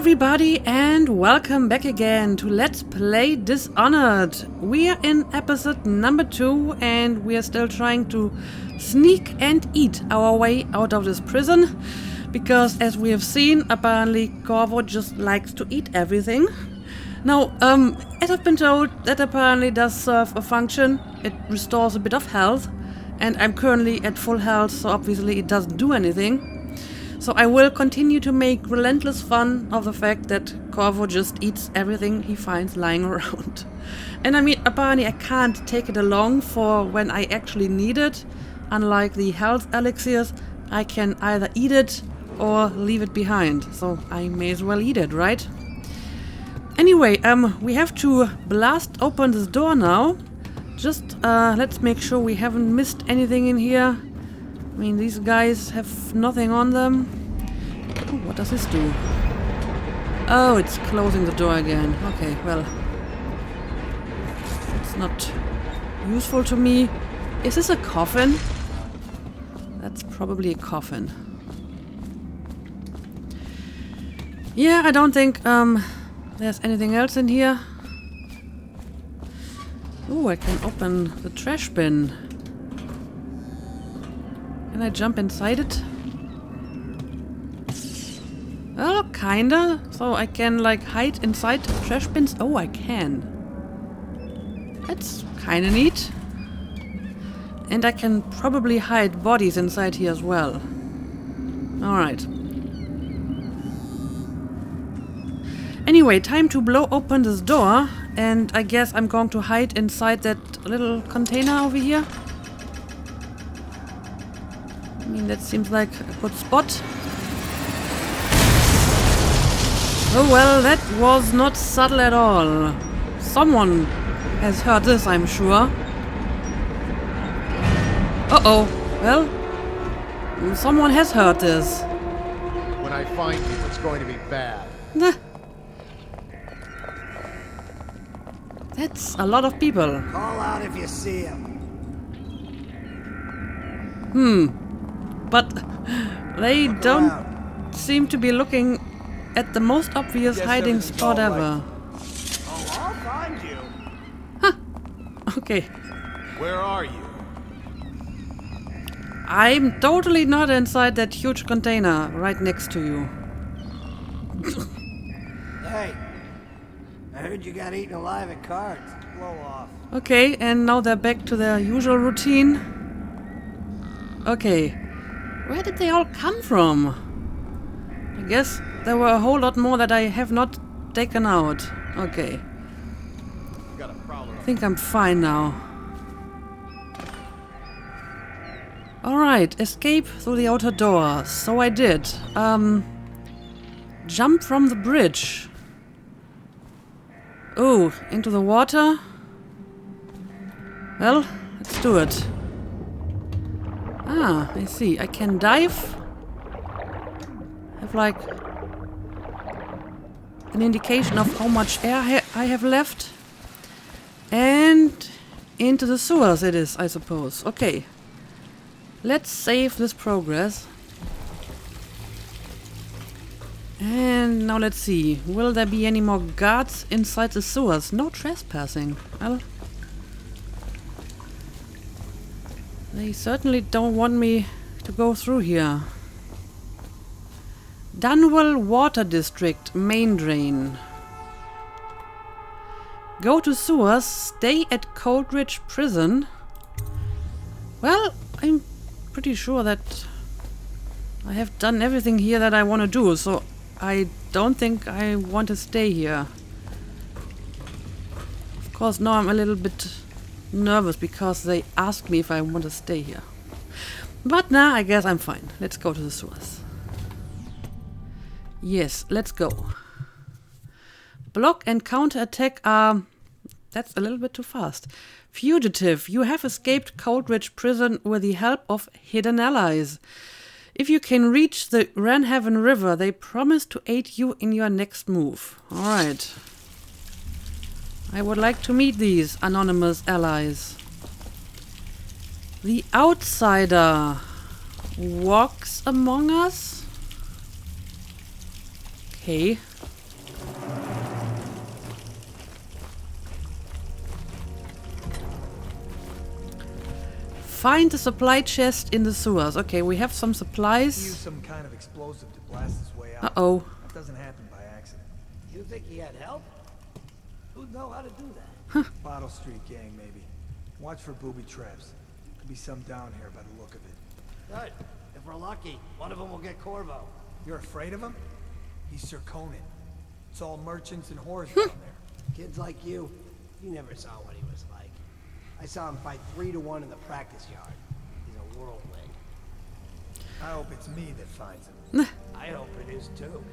everybody and welcome back again to Let's Play Dishonored. We are in episode number 2 and we are still trying to sneak and eat our way out of this prison. Because as we have seen, apparently Corvo just likes to eat everything. Now, as I've been told, that apparently does serve a function. It restores a bit of health. And I'm currently at full health, so obviously it doesn't do anything. So I will continue to make relentless fun of the fact that Corvo just eats everything he finds lying around. And I mean, apparently I can't take it along for when I actually need it. Unlike the health elixirs, I can either eat it or leave it behind. So I may as well eat it, right? Anyway, we have to blast open this door now. Just let's make sure we haven't missed anything in here. I mean, these guys have nothing on them. Oh, what does this do? Oh, it's closing the door again. Okay, well. It's not useful to me. Is this a coffin? That's probably a coffin. Yeah, I don't think there's anything else in here. Oh, I can open the trash bin. Can I jump inside it? Oh, kinda. So I can like hide inside trash bins? Oh, I can. That's kinda neat. And I can probably hide bodies inside here as well. Alright. Anyway, time to blow open this door. And I guess I'm going to hide inside that little container over here. I mean, that seems like a good spot. Oh well, that was not subtle at all. Someone has heard this, I'm sure. Uh-oh. Well, someone has heard this. When I find you, it's going to be bad. That's a lot of people. Call out if you see him. But they don't seem to be looking at the most obvious hiding spot ever. Oh, I'll find you. Huh. Okay. Where are you? I'm totally not inside that huge container right next to you. Hey, I heard you got eaten alive at cards. Blow off. Okay, and now they're back to their usual routine. Okay. Where did they all come from? I guess there were a whole lot more that I have not taken out. Okay. I think I'm fine now. Alright, escape through the outer door. So I did. Jump from the bridge. Oh, into the water? Well, let's do it. Ah, I see. I can dive. Have like an indication of how much air I have left. And into the sewers it is, I suppose. Okay. Let's save this progress. And now let's see. Will there be any more guards inside the sewers? No trespassing. Well, they certainly don't want me to go through here. Dunwell Water District, main drain. Go to sewers, stay at Coldridge Prison. Well, I'm pretty sure that I have done everything here that I want to do, so I don't think I want to stay here. Of course, now I'm a little bit nervous because they asked me if I want to stay here. But nah, I guess I'm fine. Let's go to the sewers. Yes, let's go. Block and counterattack are... That's a little bit too fast. Fugitive, you have escaped Coldridge Prison with the help of hidden allies. If you can reach the Ranhaven River, they promise to aid you in your next move. Alright. I would like to meet these anonymous allies. The outsider walks among us. Okay. Find the supply chest in the sewers. Okay, we have some Use supplies. some kind of explosive to blast his way out. Uh-oh. That doesn't happen by accident. You think he had help? Who'd know how to do that? Bottle Street gang, maybe. Watch for booby traps. Could be some down here by the look of it. Good. If we're lucky, one of them will get Corvo. You're afraid of him? He's Sir Conan. It's all merchants and whores down there. Kids like you never saw what he was like. I saw him fight 3-to-1 in the practice yard. He's a whirlwind. I hope it's me that finds him. I hope it is too.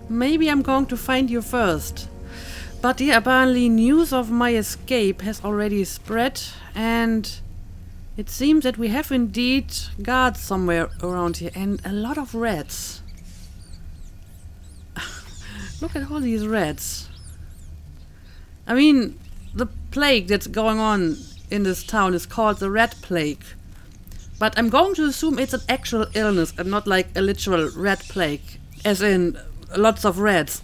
Maybe I'm going to find you first. But yeah, apparently news of my escape has already spread, and it seems that we have indeed guards somewhere around here, and a lot of rats. Look at all these rats. I mean, the plague that's going on in this town is called the rat plague. But I'm going to assume it's an actual illness and not like a literal rat plague, as in lots of rats.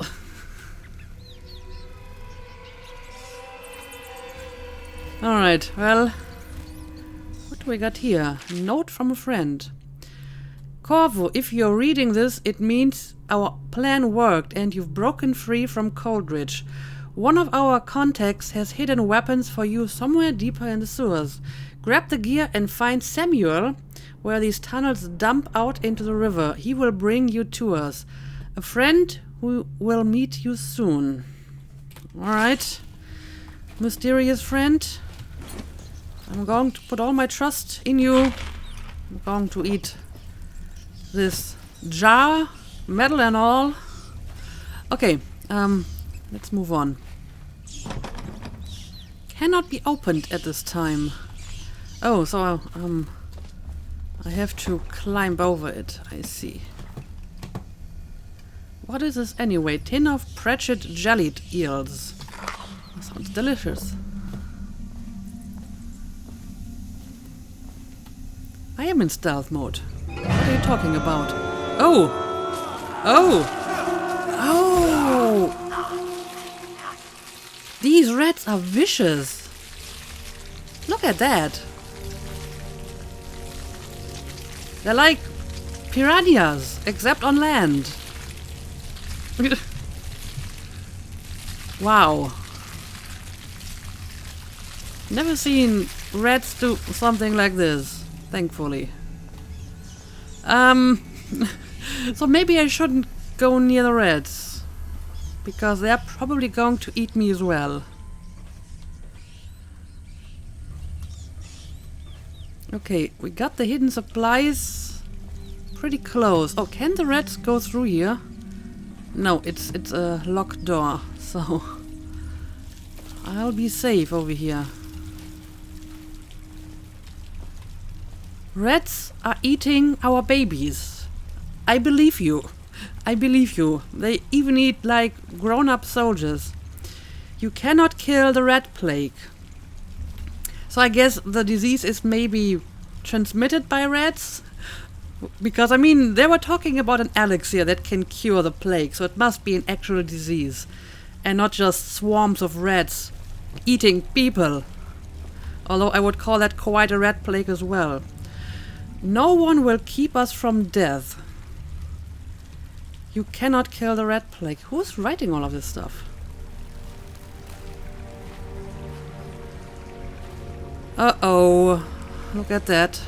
Alright, well, what do we got here? A note from a friend. Corvo, if you're reading this, it means our plan worked and you've broken free from Coldridge. One of our contacts has hidden weapons for you somewhere deeper in the sewers. Grab the gear and find Samuel, where these tunnels dump out into the river. He will bring you to us. A friend who will meet you soon. Alright. Mysterious friend. I'm going to put all my trust in you. I'm going to eat this jar, metal and all. Okay, let's move on. Cannot be opened at this time. Oh, so I have to climb over it. I see. What is this anyway? Tin of Pratchett jellied eels. That sounds delicious. I am in stealth mode. What are you talking about? Oh! Oh! Oh! These rats are vicious. Look at that. They're like piranhas, except on land. Wow. Never seen rats do something like this. Thankfully. So maybe I shouldn't go near the rats, because they're probably going to eat me as well. Okay, we got the hidden supplies pretty close. Oh, can the rats go through here? No, it's a locked door, so I'll be safe over here. Rats are eating our babies. I believe you. I believe you. They even eat like grown-up soldiers. You cannot kill the rat plague. So I guess the disease is maybe transmitted by rats? Because, I mean, they were talking about an elixir that can cure the plague, so it must be an actual disease. And not just swarms of rats eating people. Although I would call that quite a rat plague as well. No one will keep us from death. You cannot kill the rat plague. Who's writing all of this stuff? Uh-oh. Look at that.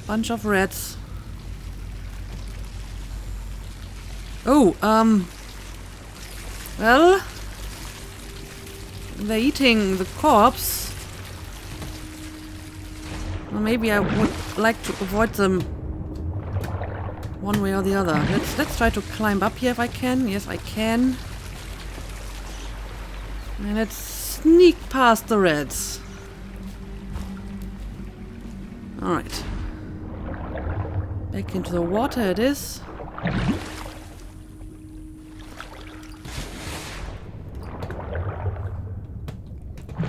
Bunch of rats. Oh, well, they're eating the corpse. Well, maybe I would like to avoid them one way or the other. Let's try to climb up here if I can. Yes, I can. And let's sneak past the rats. Alright. Back into the water it is.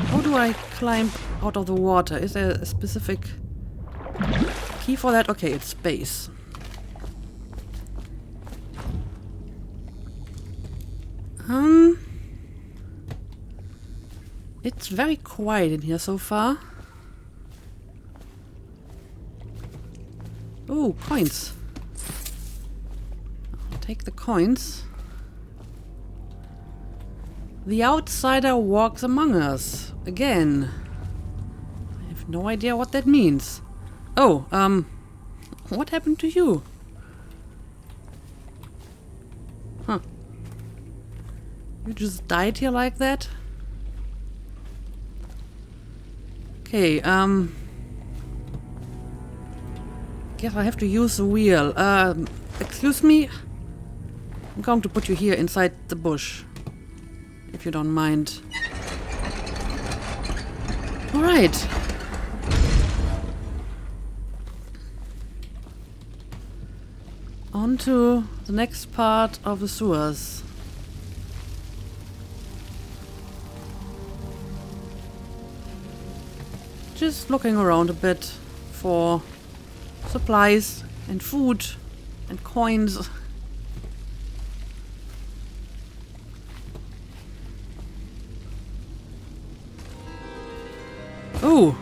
How do I climb out of the water? Is there a specific key for that? Okay, it's space. It's very quiet in here so far. Oh, coins. I'll take the coins. The outsider walks among us. Again. I have no idea what that means. Oh, what happened to you? Huh. You just died here like that? Okay, guess I have to use the wheel. Excuse me? I'm going to put you here inside the bush. If you don't mind. Alright. On to the next part of the sewers. Just looking around a bit for supplies and food and coins. Oh,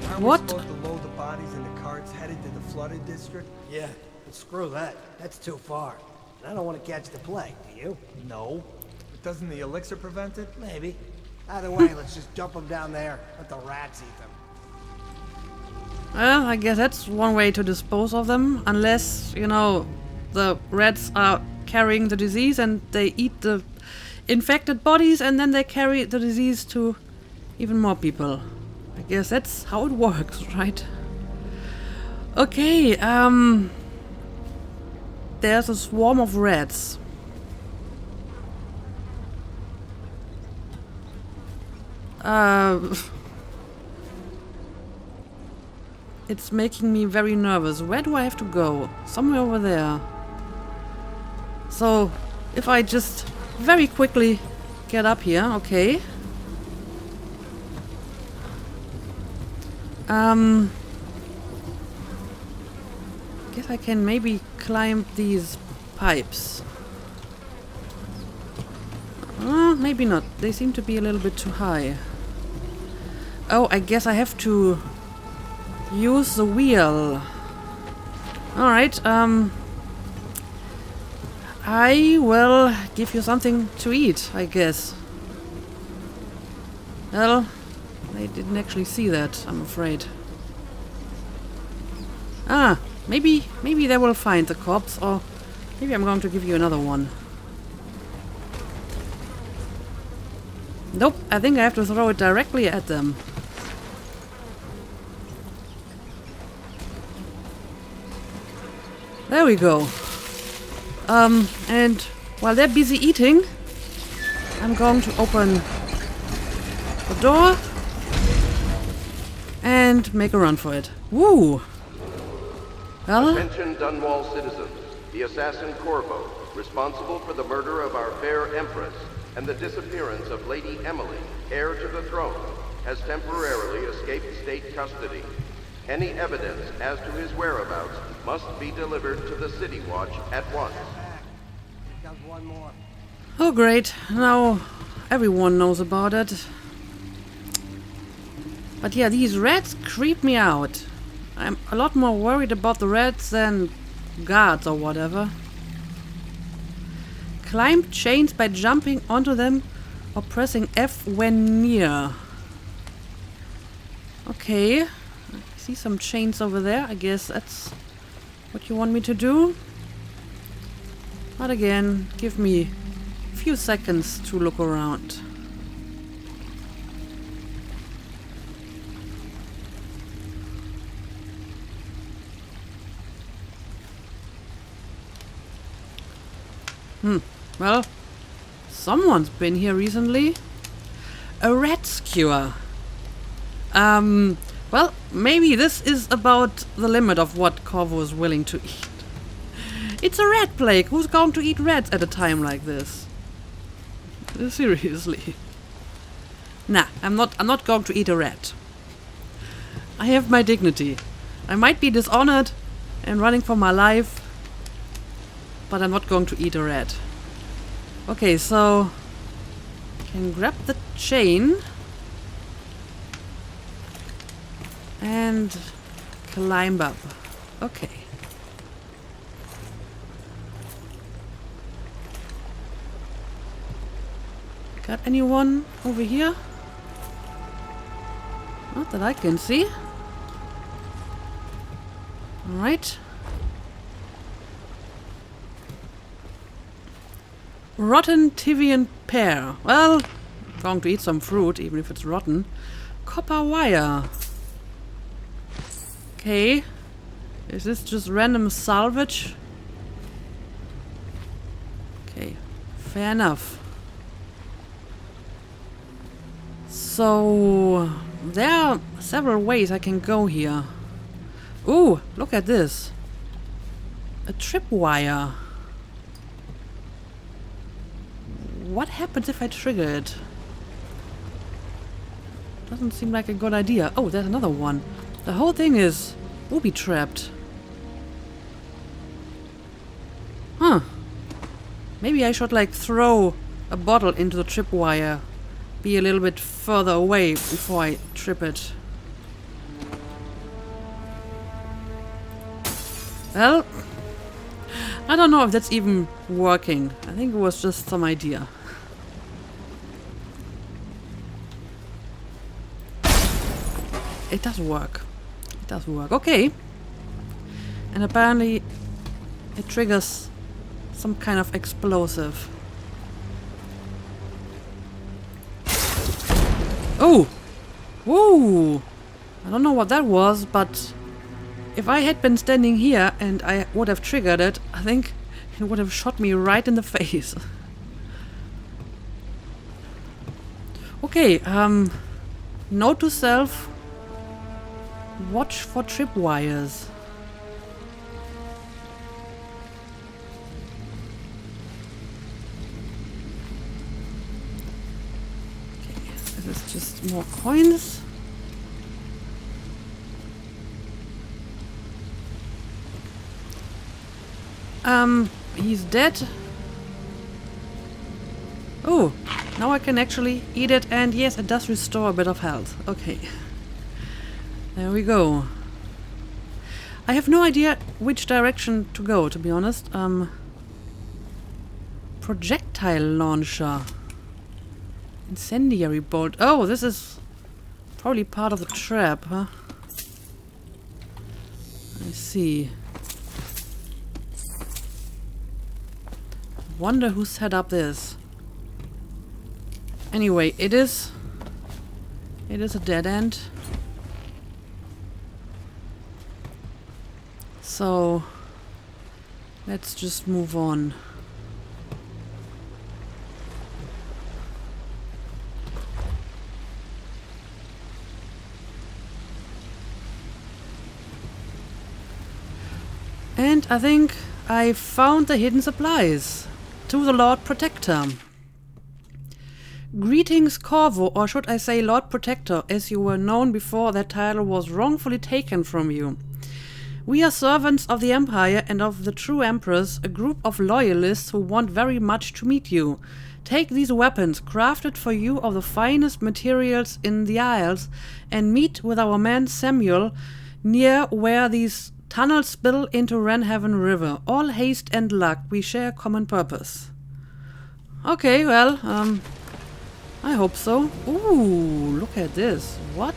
Aren't what? we supposed to load the bodies in the carts headed to the flooded district? Yeah, but screw that. That's too far. And I don't want to catch the plague, do you? No. But doesn't the elixir prevent it? Maybe. Either way, let's just dump them down there. Let the rats eat them. Well, I guess that's one way to dispose of them, unless, you know, the rats are carrying the disease and they eat the infected bodies and then they carry the disease to even more people. I guess that's how it works, right? Okay, there's a swarm of rats. It's making me very nervous. Where do I have to go? Somewhere over there. So, if I just very quickly get up here, okay. Guess I can maybe climb these pipes. Maybe not. They seem to be a little bit too high. Oh, I guess I have to use the wheel. Alright, I will give you something to eat, I guess. Well, they didn't actually see that, I'm afraid. Ah, maybe they will find the corpse, or maybe I'm going to give you another one. Nope, I think I have to throw it directly at them. There we go. And while they're busy eating, I'm going to open the door and make a run for it. Woo! Well, Attention Dunwall citizens. The assassin Corvo, responsible for the murder of our fair Empress and the disappearance of Lady Emily, heir to the throne, has temporarily escaped state custody. Any evidence as to his whereabouts must be delivered to the City Watch at once. Here comes one more. oh great, now everyone knows about it. But yeah, these rats creep me out. I'm a lot more worried about the rats than guards or whatever. Climb chains by jumping onto them or pressing F when near. Okay. I see some chains over there. I guess that's what you want me to do. But again, give me a few seconds to look around. Well, someone's been here recently. A rat skewer. Well, maybe this is about the limit of what Corvo is willing to eat. It's a rat plague. Who's going to eat rats at a time like this? Seriously. Nah, I'm not going to eat a rat. I have my dignity. I might be dishonored and running for my life, but I'm not going to eat a rat. Okay, so I can grab the chain. And climb up. Okay. Got anyone over here? Not that I can see. Alright. Rotten Tivian pear. Well, I'm going to eat some fruit, even if it's rotten. Copper wire. Okay. Is this just random salvage? Okay. Fair enough. So there are several ways I can go here. Ooh, look at this. A tripwire. What happens if I trigger it? Doesn't seem like a good idea. Oh, there's another one. The whole thing is booby-trapped. Huh. Maybe I should like throw a bottle into the tripwire. Be a little bit further away before I trip it. Well, I don't know if that's even working. I think it was just some idea. It does work. It does work. Okay. And apparently it triggers some kind of explosive. Oh! Whoa! I don't know what that was, but if I had been standing here and I would have triggered it, I think it would have shot me right in the face. Okay, note to self, watch for tripwires. Okay, this is just more coins. He's dead. Oh, now I can actually eat it, and yes, it does restore a bit of health. Okay. There we go. I have no idea which direction to go, to be honest. Projectile launcher. Incendiary bolt. Oh, this is probably part of the trap, huh? I see. Wonder who set up this. Anyway, it is a dead end. So let's just move on. And I think I found the hidden supplies. To the Lord Protector. Greetings, Corvo, or should I say Lord Protector, as you were known before that title was wrongfully taken from you. We are servants of the Empire and of the true Empress, a group of loyalists who want very much to meet you. Take these weapons, crafted for you of the finest materials in the Isles, and meet with our man Samuel near where these tunnels spill into Renhaven River. All haste and luck. We share a common purpose. Okay, well, I hope so. Ooh, look at this. What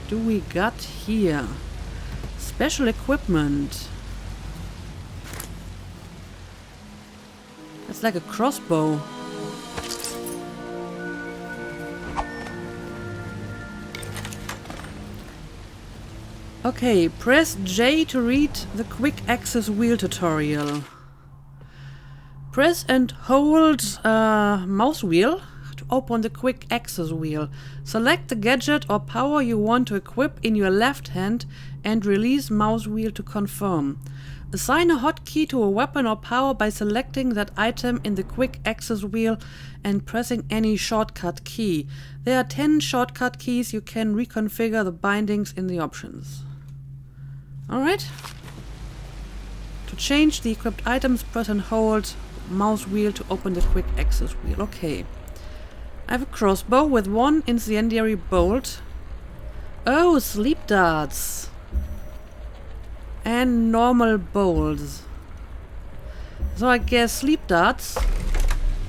do we got here? Special equipment. It's like a crossbow. Okay, press J to read the quick access wheel tutorial. Press and hold mouse wheel to open the quick access wheel. Select the gadget or power you want to equip in your left hand and release mouse wheel to confirm. Assign a hotkey to a weapon or power by selecting that item in the quick access wheel and pressing any shortcut key. There are 10 shortcut keys. You can reconfigure the bindings in the options. Alright. To change the equipped items, press and hold mouse wheel to open the quick access wheel. Okay. I have a crossbow with 1 incendiary bolt. Oh, sleep darts. And normal bolts. So I guess sleep darts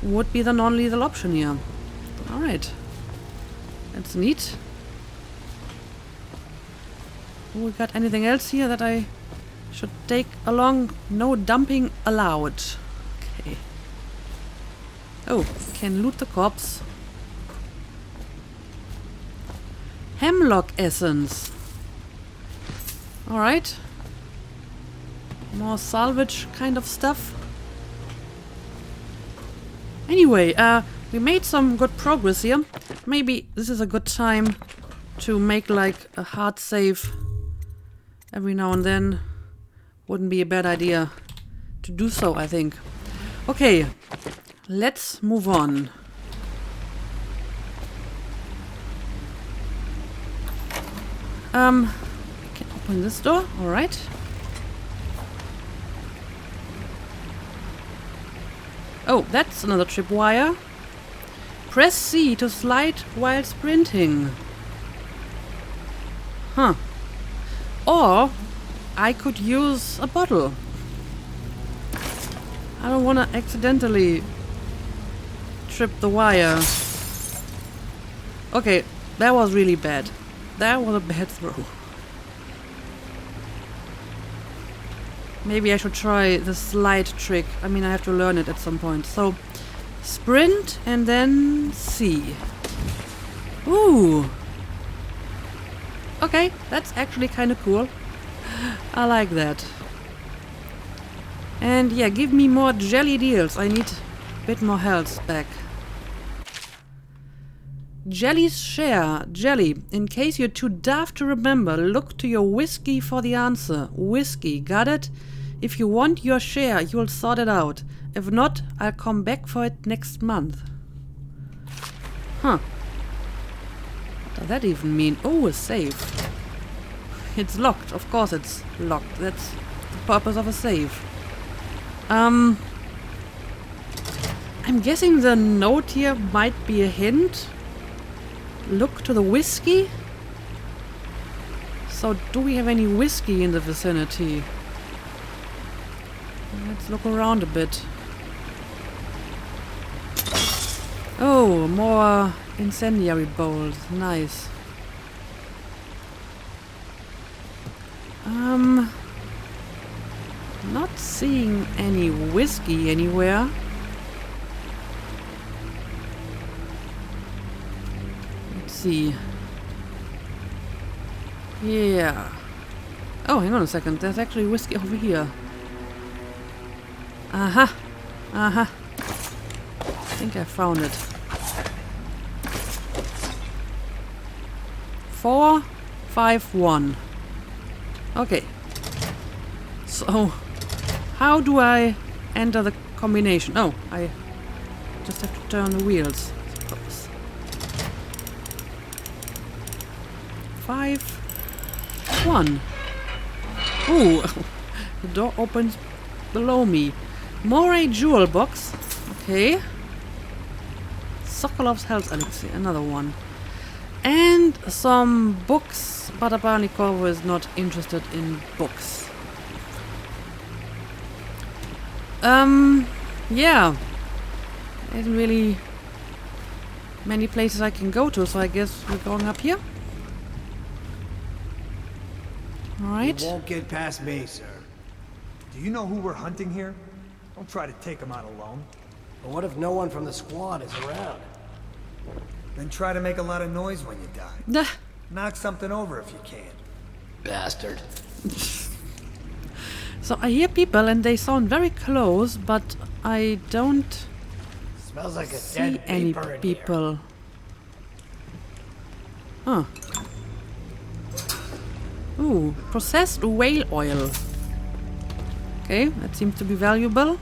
would be the non-lethal option here. Alright. That's neat. We got anything else here that I should take along? No dumping allowed. Okay. Oh, can loot the corpse. Hemlock essence. Alright. More salvage kind of stuff. Anyway, we made some good progress here. Maybe this is a good time to make like a hard save every now and then. Wouldn't be a bad idea to do so, I think. Okay, let's move on. I can open this door, alright. Oh, that's another tripwire. Press C to slide while sprinting. Huh. Or I could use a bottle. I don't want to accidentally trip the wire. Okay, that was really bad. That was a bad throw. Maybe I should try the slide trick. I mean, I have to learn it at some point. So, sprint and then C. Ooh. Okay, that's actually kind of cool. I like that. And yeah, give me more jelly deals. I need a bit more health back. Jelly's share. Jelly. In case you're too daft to remember, look to your whiskey for the answer. Whiskey. Got it? If you want your share, you'll sort it out. If not, I'll come back for it next month. Huh. What does that even mean? Oh, a safe. It's locked. Of course it's locked. That's the purpose of a safe. I'm guessing the note here might be a hint. Look to the whiskey? So, do we have any whiskey in the vicinity? Let's look around a bit. Oh, more incendiary bolts. Nice. Not seeing any whiskey anywhere. Let's see. Yeah. Oh, hang on a second. There's actually whiskey over here. Aha. Aha. I think I found it. 4, 5, 1. Okay. So, how do I enter the combination? Oh, I just have to turn the wheels, I suppose. 5, 1. Ooh, the door opens below me. More a jewel box. Okay. Sokolov's health elixir, another one. And some books, but apparently Corvo is not interested in books. Yeah. There isn't really many places I can go to, so I guess we're going up here. Alright. You won't get past me, sir. Do you know who we're hunting here? Don't try to take him out alone. But what if no one from the squad is around? Then try to make a lot of noise when you die. Duh. Knock something over if you can. Bastard. So I hear people and they sound very close, but I don't Smells like a see dead any vapor in people. Huh. Ooh, processed whale oil. Okay, that seems to be valuable.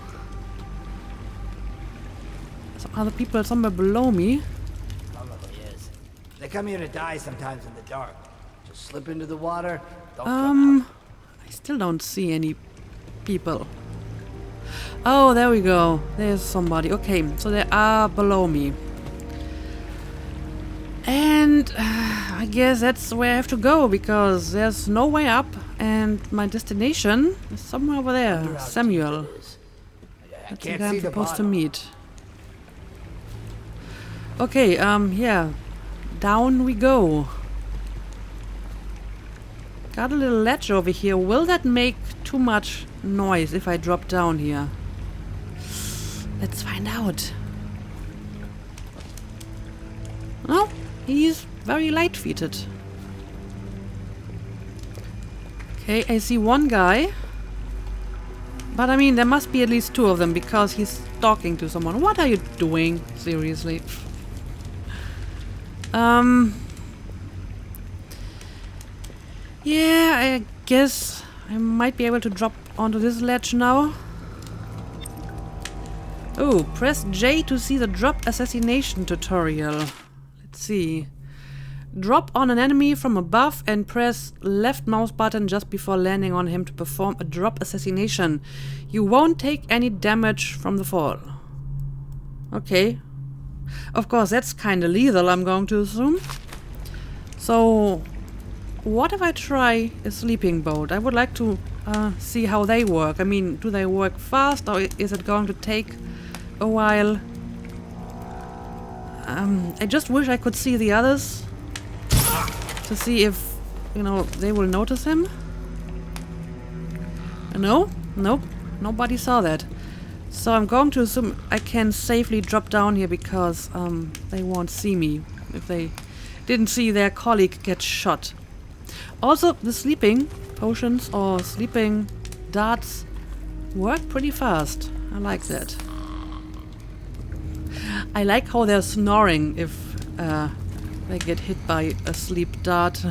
So are the people somewhere below me? Probably is. They come here to die sometimes in the dark. Just slip into the water. Don't come out. I still don't see any people. Oh, there we go. There's somebody. Okay, so they are below me. And I guess that's where I have to go, because there's no way up, and my destination is somewhere over there. Samuel. I That's the can't guy see I'm the supposed to bottom. meet. Okay, yeah. Down we go. Got a little ledge over here. Will that make too much noise if I drop down here? Let's find out. Oh, he's very light-feeted. Okay, I see one guy. But I mean, there must be at least two of them, because he's talking to someone. What are you doing? Seriously. Yeah, I guess I might be able to drop onto this ledge now. Oh, press J to see the drop assassination tutorial. Let's see. Drop on an enemy from above and press left mouse button just before landing on him to perform a drop assassination. You won't take any damage from the fall. Okay. Of course, that's kinda lethal, I'm going to assume. So, what if I try a sleeping boat? I would like to see how they work. I mean, do they work fast, or is it going to take a while? I just wish I could see the others to see if, you know, they will notice him. No? Nope. Nobody saw that. So I'm going to assume I can safely drop down here, because they won't see me if they didn't see their colleague get shot. Also, the sleeping potions or sleeping darts work pretty fast. I like that. I like how they're snoring if they get hit by a sleep dart,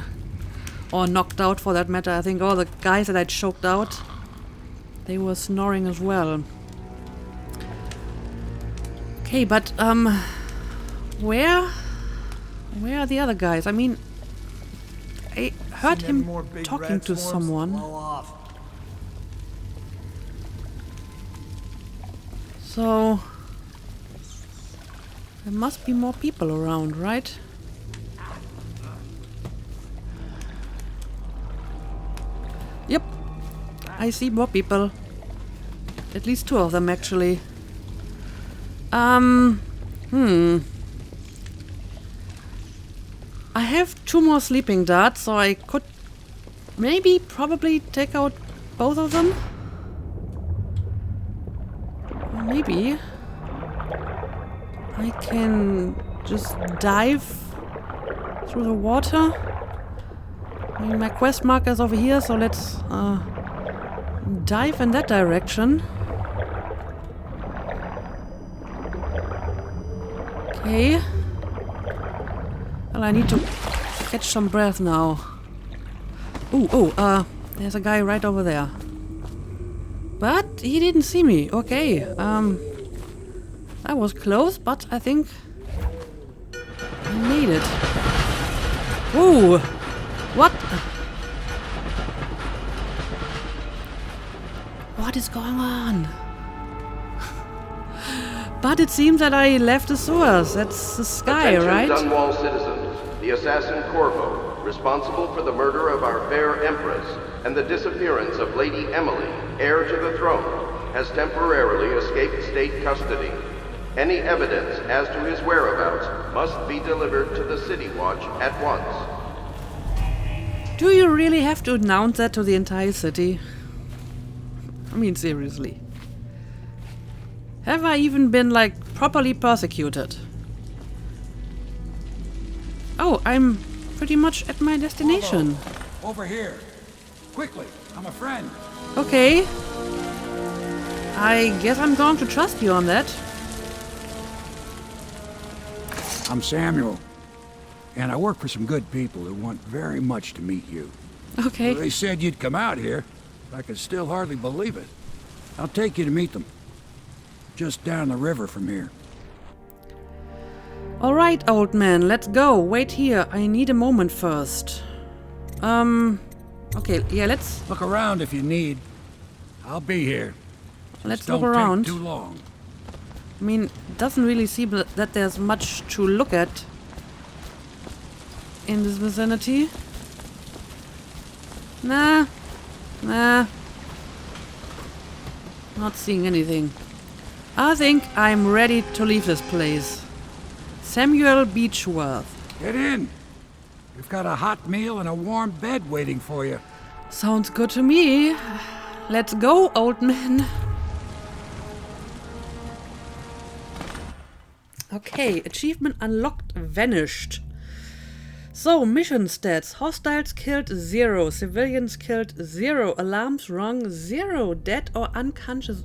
or knocked out for that matter. I think all the guys that I choked out, they were snoring as well. Okay, but where are the other guys? I mean, I heard him talking to someone. Blow off. So there must be more people around, right? Yep, I see more people. At least two of them, actually. I have two more sleeping darts, so I could probably take out both of them. Or maybe I can just dive through the water. I mean, my quest marker is over here, so let's dive in that direction. Okay. Well, I need to catch some breath now. There's a guy right over there. But he didn't see me. Okay, that was close, but I think I made it. Whoa! What? What is going on? But it seems that I left the sewers. That's the sky, Attention, right? Dunwall citizens. The assassin Corvo, responsible for the murder of our fair Empress and the disappearance of Lady Emily, heir to the throne, has temporarily escaped state custody. Any evidence as to his whereabouts must be delivered to the City Watch at once. Do you really have to announce that to the entire city? I mean, seriously. Have I even been, like, properly persecuted? Oh, I'm pretty much at my destination. Corvo, over here. Quickly, I'm a friend. Okay. I guess I'm going to trust you on that. I'm Samuel, and I work for some good people who want very much to meet you. Okay. They said you'd come out here. I can still hardly believe it. I'll take you to meet them. Just down the river from here. Alright, old man, let's go. Wait here. I need a moment first. Okay, yeah, let's Look around if you need. I'll be here. look Don't around. take too long. I mean, it doesn't really seem that there's much to look at. in this vicinity? Nah. Not seeing anything. I think I'm ready to leave this place. Samuel Beechworth. Get in. We've got a hot meal and a warm bed waiting for you. Sounds good to me. Let's go, old man. Okay, achievement unlocked, vanished. So, mission stats. Hostiles killed 0, civilians killed 0, alarms rung 0, dead or unconscious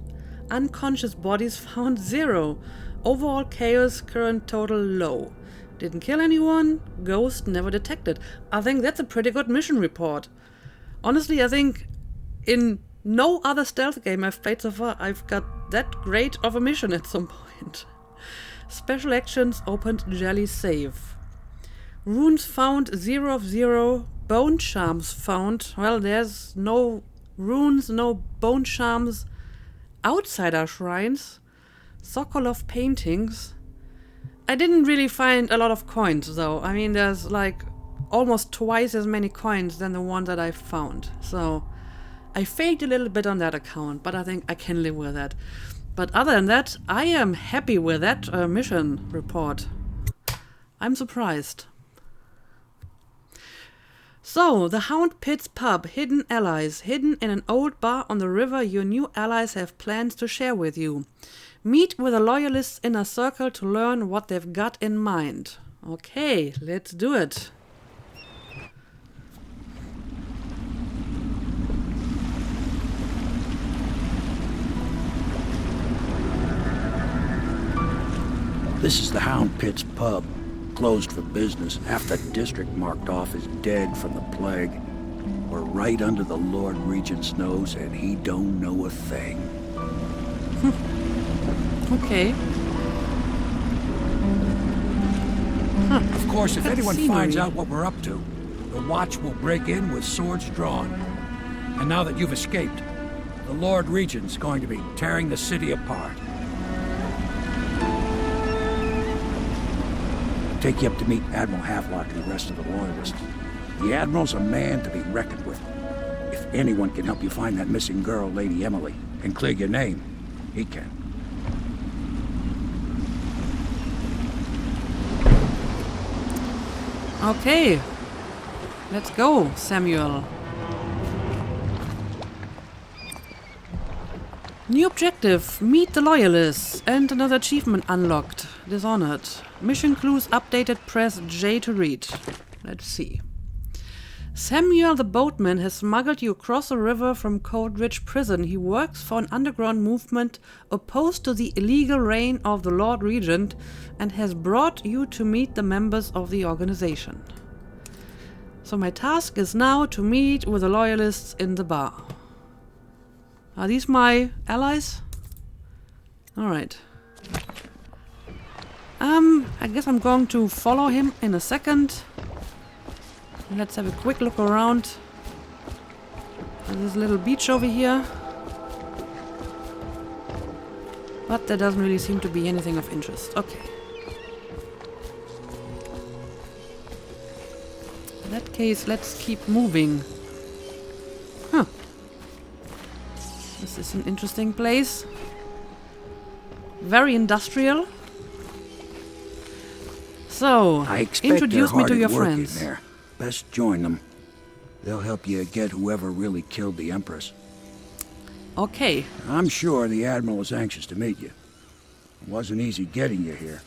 bodies found 0. Overall chaos, current total low. Didn't kill anyone, ghost never detected. I think that's a pretty good mission report. Honestly, I think in no other stealth game I've played so far I've got that great of a mission at some point. Special actions opened jelly save. Runes found 0 of 0. Bone charms found. Well, there's no runes, no bone charms outside our shrines. Sokolov paintings. I didn't really find a lot of coins though. I mean, there's like almost twice as many coins than the one that I found. So I failed a little bit on that account, but I think I can live with that. But other than that, I am happy with that mission report. I'm surprised. So, the Hound Pit's pub, hidden allies. Hidden in an old bar on the river, your new allies have plans to share with you. Meet with the Loyalists in a circle to learn what they've got in mind. Okay, let's do it. This is the Hound Pit's pub. Closed for business. Half the district marked off as dead from the plague. We're right under the Lord Regent's nose and he don't know a thing. Okay. Of course, if Good anyone scenery. finds out what we're up to, the Watch will break in with swords drawn. And now that you've escaped, the Lord Regent's going to be tearing the city apart. Take you up to meet Admiral Havelock and the rest of the Loyalists. The Admiral's a man to be reckoned with. If anyone can help you find that missing girl, Lady Emily, and clear your name, he can. Okay. Let's go, Samuel. New objective, meet the Loyalists, and another achievement unlocked, Dishonored. Mission clues updated, press J to read. Let's see. Samuel the boatman has smuggled you across the river from Coldridge Prison. He works for an underground movement opposed to the illegal reign of the Lord Regent and has brought you to meet the members of the organization. So my task is now to meet with the Loyalists in the bar. Are these my allies? Alright. I guess I'm going to follow him in a second. Let's have a quick look around. There's this little beach over here. But there doesn't really seem to be anything of interest. Okay. In that case, let's keep moving. Huh. This is an interesting place. Very industrial. So, I expect introduce they're me hard to at your work friends. in there. Best join them. They'll help you get whoever really killed the Empress. Okay. I'm sure the Admiral is anxious to meet you. It wasn't easy getting you here.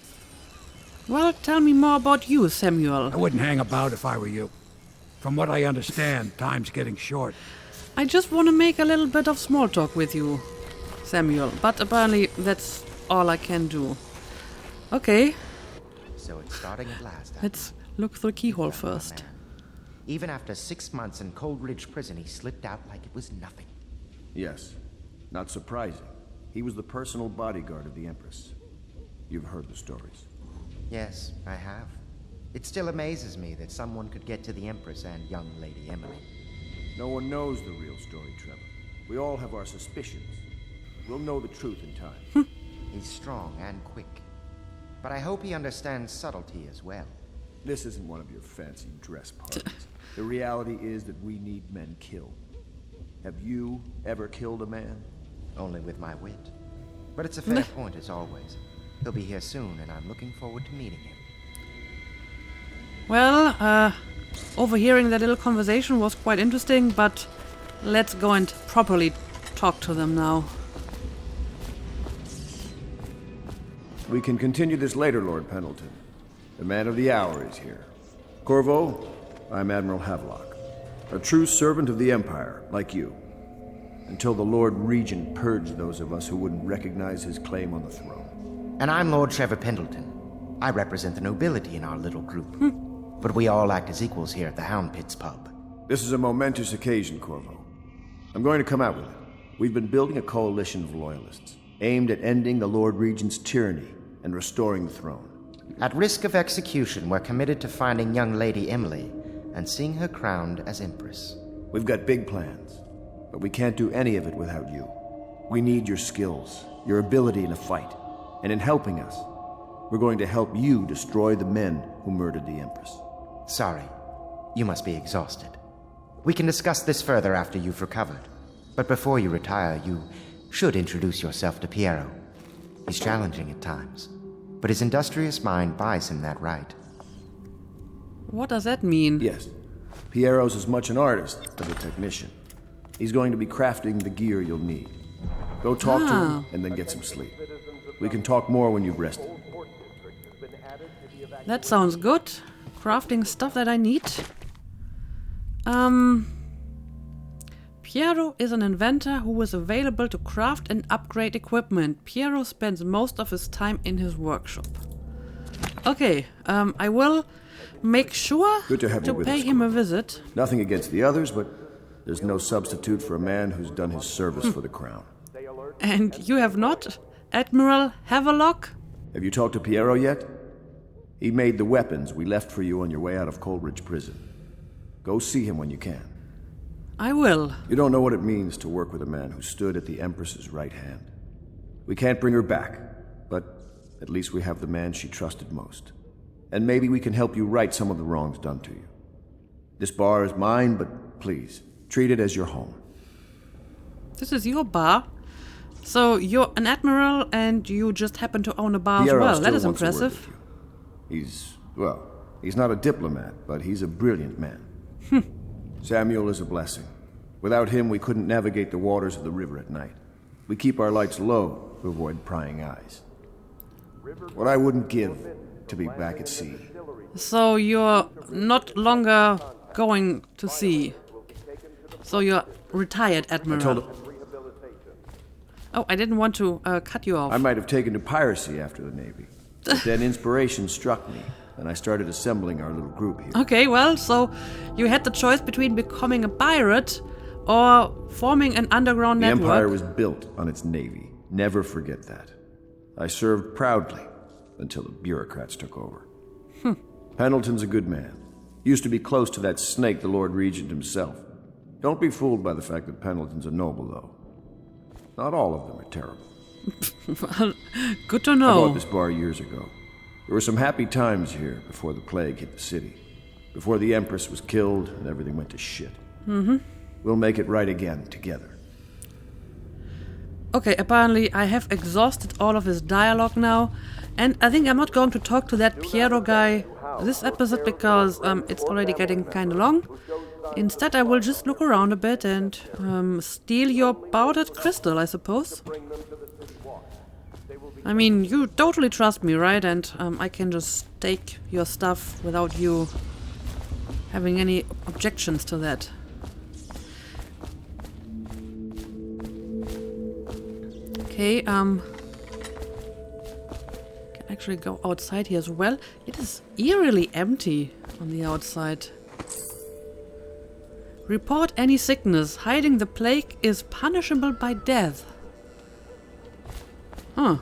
Well, tell me more about you, Samuel. I wouldn't hang about if I were you. From what I understand, time's getting short. I just want to make a little bit of small talk with you, Samuel. But apparently that's all I can do. Okay. So it's starting at last. Let's look through the keyhole first. Even after 6 months in Coldridge Prison, he slipped out like it was nothing. Yes. Not surprising. He was the personal bodyguard of the Empress. You've heard the stories. Yes, I have. It still amazes me that someone could get to the Empress and young Lady Emily. No one knows the real story, Trevor. We all have our suspicions. We'll know the truth in time. He's strong and quick. But I hope he understands subtlety as well. This isn't one of your fancy dress parties. The reality is that we need men killed. Have you ever killed a man? Only with my wit. But it's a fair point as always. He'll be here soon, and I'm looking forward to meeting him. Well, overhearing that little conversation was quite interesting, but let's go and properly talk to them now. We can continue this later, Lord Pendleton. The man of the hour is here. Corvo, I'm Admiral Havelock. A true servant of the Empire, like you. Until the Lord Regent purged those of us who wouldn't recognize his claim on the throne. And I'm Lord Trevor Pendleton. I represent the nobility in our little group. But we all act as equals here at the Hound Pits pub. This is a momentous occasion, Corvo. I'm going to come out with it. We've been building a coalition of Loyalists, aimed at ending the Lord Regent's tyranny and restoring the throne. At risk of execution, we're committed to finding young Lady Emily and seeing her crowned as Empress. We've got big plans, but we can't do any of it without you. We need your skills, your ability in a fight, and in helping us, we're going to help you destroy the men who murdered the Empress. Sorry, you must be exhausted. We can discuss this further after you've recovered. But before you retire, you should introduce yourself to Piero. He's challenging at times, but his industrious mind buys him that right. What does that mean? Yes. Piero's as much an artist as a technician. He's going to be crafting the gear you'll need. Go talk to him and then get some sleep. We can talk more when you've rested. That sounds good. Crafting stuff that I need. Piero is an inventor who is available to craft and upgrade equipment. Piero spends most of his time in his workshop. Okay, I will make sure Good to have you with pay us, him a visit. Nothing against the others, but there's no substitute for a man who's done his service for the crown. And you have not, Admiral Havelock? Have you talked to Piero yet? He made the weapons we left for you on your way out of Coleridge Prison. Go see him when you can. I will. You don't know what it means to work with a man who stood at the Empress's right hand. We can't bring her back, but at least we have the man she trusted most. And maybe we can help you right some of the wrongs done to you. This bar is mine, but please, treat it as your home. This is your bar? So you're an admiral and you just happen to own a bar Piero as well. still That is wants to work impressive. with you. He's not a diplomat, but he's a brilliant man. Samuel is a blessing. Without him, we couldn't navigate the waters of the river at night. We keep our lights low to avoid prying eyes. What I wouldn't give to be back at sea. So you're not longer going to sea. So you're retired, Admiral. Oh, I didn't want to cut you off. I might have taken to piracy after the Navy. But then inspiration struck me, and I started assembling our little group here. Okay, well, so you had the choice between becoming a pirate or forming an underground network. The Empire was built on its Navy. Never forget that. I served proudly until the bureaucrats took over. Pendleton's a good man. Used to be close to that snake, the Lord Regent himself. Don't be fooled by the fact that Pendleton's a noble, though. Not all of them are terrible. Well, good to I know. bought this bar years ago. There were some happy times here before the plague hit the city. Before the Empress was killed and everything went to shit. We'll make it right again, together. Okay, apparently I have exhausted all of his dialogue now. And I think I'm not going to talk to that Piero guy this episode because it's already getting kind of long. Instead, I will just look around a bit and steal your powdered crystal, I suppose. I mean, you totally trust me, right? And I can just take your stuff without you having any objections to that. Okay, can actually go outside here as well. It is eerily empty on the outside. Report any sickness. Hiding the plague is punishable by death. Huh.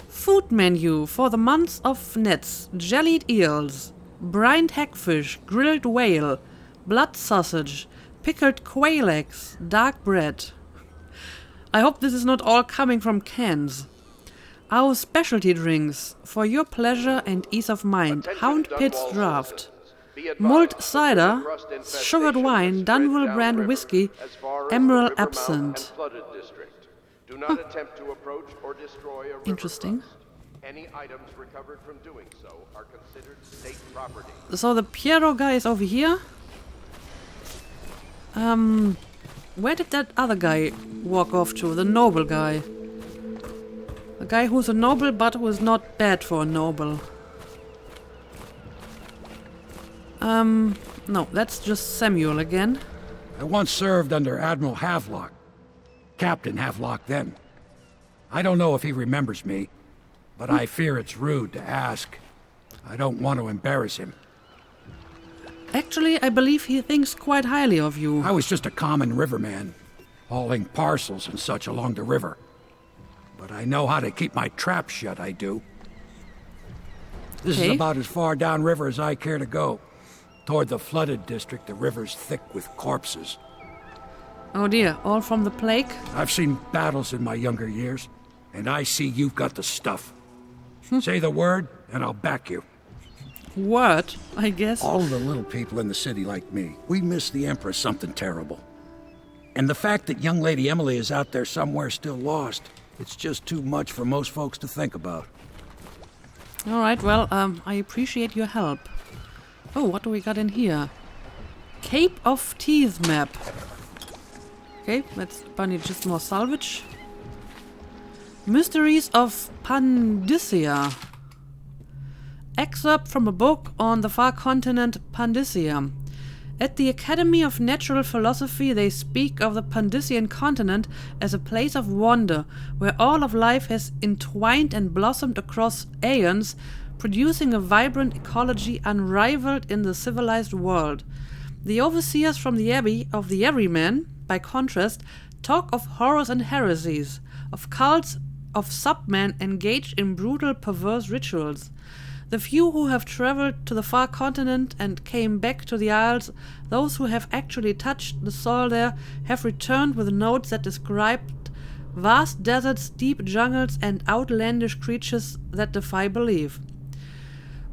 Food menu for the months of nets. Jellied eels, brined hagfish, grilled whale, blood sausage, pickled quail eggs, dark bread. I hope this is not all coming from cans. Our specialty drinks, for your pleasure and ease of mind. Hound Pit's Draft. Mulled cider, sugared wine, Dunwell brand whiskey, Emerald absinthe. Do not attempt to approach or destroy a river Interesting. crust. Any items recovered from doing so are considered state property. So the Piero guy is over here. Where did that other guy walk off to? The noble guy. The guy who's a noble but who is not bad for a noble. No, that's just Samuel again. I once served under Admiral Havelock. Captain Havelock then. I don't know if he remembers me, but I fear it's rude to ask. I don't want to embarrass him. Actually, I believe he thinks quite highly of you. I was just a common riverman, hauling parcels and such along the river. But I know how to keep my trap shut, I do. This is about as far downriver as I care to go. Toward the flooded district, the river's thick with corpses. Oh dear, all from the plague? I've seen battles in my younger years, and I see you've got the stuff. Say the word, and I'll back you. Word, I guess. All the little people in the city like me, we miss the Empress something terrible. And the fact that young Lady Emily is out there somewhere still lost, it's just too much for most folks to think about. Alright, well, I appreciate your help. Oh, what do we got in here? Cape of Teeth map. Okay, let's bunny just more salvage. Mysteries of Pandyssia. Excerpt from a book on the far continent Pandyssia. At the Academy of Natural Philosophy they speak of the Pandyssian continent as a place of wonder, where all of life has entwined and blossomed across aeons, producing a vibrant ecology unrivaled in the civilized world. The overseers from the Abbey of the Everyman, by contrast, talk of horrors and heresies, of cults, of submen engaged in brutal, perverse rituals. The few who have traveled to the far continent and came back to the Isles, those who have actually touched the soil there, have returned with notes that described vast deserts, deep jungles, and outlandish creatures that defy belief.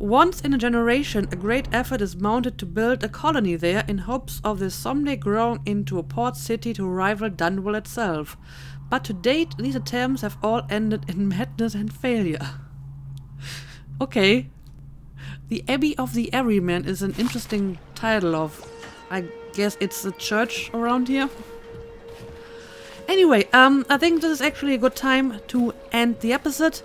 Once in a generation, a great effort is mounted to build a colony there in hopes of this someday growing into a port city to rival Dunwell itself. But to date, these attempts have all ended in madness and failure. Okay. The Abbey of the Everyman is an interesting title of, I guess it's a church around here. Anyway, I think this is actually a good time to end the episode.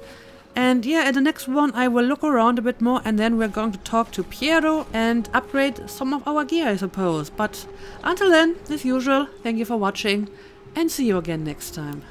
And yeah, in the next one I will look around a bit more and then we're going to talk to Piero and upgrade some of our gear, I suppose. But until then, as usual, thank you for watching and see you again next time.